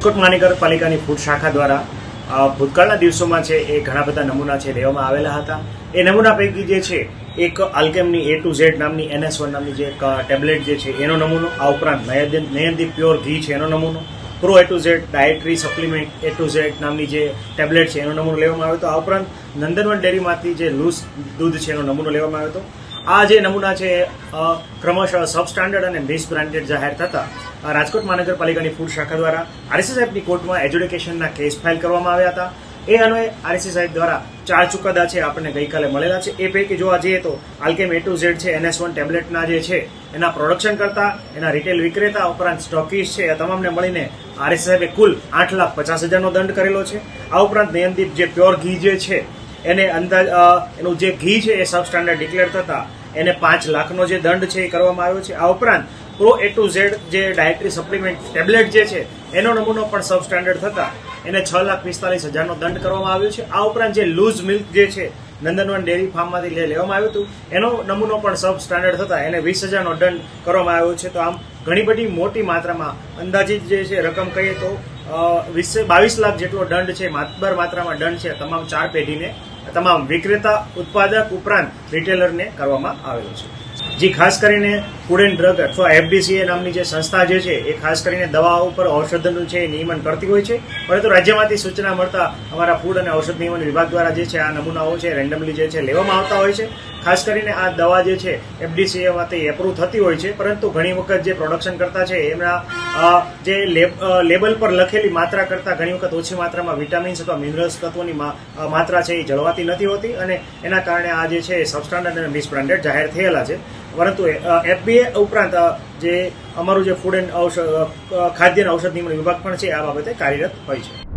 રાજકોટ મહાનગરપાલિકાની ફૂડ શાખા દ્વારા ભૂતકાળના દિવસોમાં છે એ ઘણા બધા નમૂના છે લેવામાં આવેલા હતા. એ નમૂના પૈકી જે છે એક આલ્કેમની A2Z નામની NS1 નામની જે ટેબ્લેટ જે છે એનો નમૂનો, આ ઉપરાંત નયનદીપ પ્યોર ઘી છે એનો નમૂનો, pro A2Z dietary supplement A2Z નામની જે ટેબ્લેટ છે એનો નમૂનો લેવામાં આવ્યો હતો. આ ઉપરાંત નંદનવન ડેરીમાંથી જે લૂઝ દૂધ છે એનો નમૂનો લેવામાં આવ્યો હતો. આ જે નમૂના છે ક્રમશઃ સબસ્ટાન્ડર્ડ અને મિસબ્રાન્ડેડ જાહેર થતા રાજકોટ મહાનગરપાલિકાની ફૂડ શાખા દ્વારા આરએસસી સાહેબની કોર્ટમાં એડ્યુકેશનના કેસ ફાઇલ કરવામાં આવ્યા હતા. એ અન્વયે આરએસસી સાહેબ દ્વારા 4 ચુકાદા છે આપણને ગઈકાલે મળેલા છે. એ પૈકી જોવા જઈએ તો આલ્કેમ A2Z છે NS1 ટેબ્લેટના જે છે એના પ્રોડક્શન કરતા, એના રિટેલ વિક્રેતા ઉપરાંત સ્ટોકીસ છે એ તમામને મળીને આરએસસી સાહેબે કુલ 8,50,000નો દંડ કરેલો છે. આ ઉપરાંત નયનદીપ જે પ્યોર ઘી જે છે એને એનું જે ઘી છે એ સબસ્ટાન્ડર્ડ ડિક્લેર થતા એને 5 લાખનો જે દંડ છે એ કરવામાં આવ્યો છે. આ ઉપરાંત પ્રો A2Z જે ડાયટરી સપ્લિમેન્ટ ટેબ્લેટ જે છે એનો નમૂનો પણ સબસ્ટાન્ડર્ડ થતા એને 6,45,000નો દંડ કરવામાં આવ્યો છે. આ ઉપરાંત જે લૂઝ મિલ્ક જે છે નંદનવન ડેરી ફાર્મમાંથી લેવામાં આવ્યું હતું એનો નમૂનો પણ સબસ્ટાન્ડર્ડ થતા એને 20,000નો દંડ કરવામાં આવ્યો છે. તો આમ ઘણી બધી મોટી માત્રામાં અંદાજિત જે છે રકમ કહીએ તો 22 લાખ જેટલો દંડ છે, માતબર માત્રામાં દંડ છે તમામ 4 પેઢીને, તમામ વિક્રેતા, ઉત્પાદક ઉપરાંત રિટેલરને કરવામાં આવેલો છે. જે ખાસ કરીને ફૂડ એન્ડ ડ્રગ અથવા FDCA નામની જે સંસ્થા જે છે એ ખાસ કરીને દવાઓ ઉપર ઔષધનું છે નિયમન કરતી હોય છે. પરંતુ રાજ્યમાંથી સૂચના મળતા અમારા ફૂડ અને ઔષધ નિયમન વિભાગ દ્વારા જે છે આ નમૂનાઓ છે રેન્ડમલી જે છે લેવામાં આવતા હોય છે. ખાસ કરીને આ દવા જે છે FDCA માંથી એપ્રુવ થતી હોય છે, પરંતુ ઘણી વખત જે પ્રોડક્શન કરતા છે એમના જે લેબલ પર લખેલી માત્રા કરતાં ઘણી વખત ઓછી માત્રામાં વિટામિન્સ અથવા મિનરલ્સ તત્વોની માત્રા છે એ જળવાતી નથી હોતી અને એના કારણે આ જે છે સબસ્ટાન્ડર્ડ અને મિસબ્રાન્ડેડ જાહેર થયેલા છે. પરંતુ FDA ઉપરાંત જે અમારું જે ફૂડ એન્ડ ખાદ્ય અને ઔષધ નિયમન વિભાગ પણ છે આ બાબતે કાર્યરત હોય છે.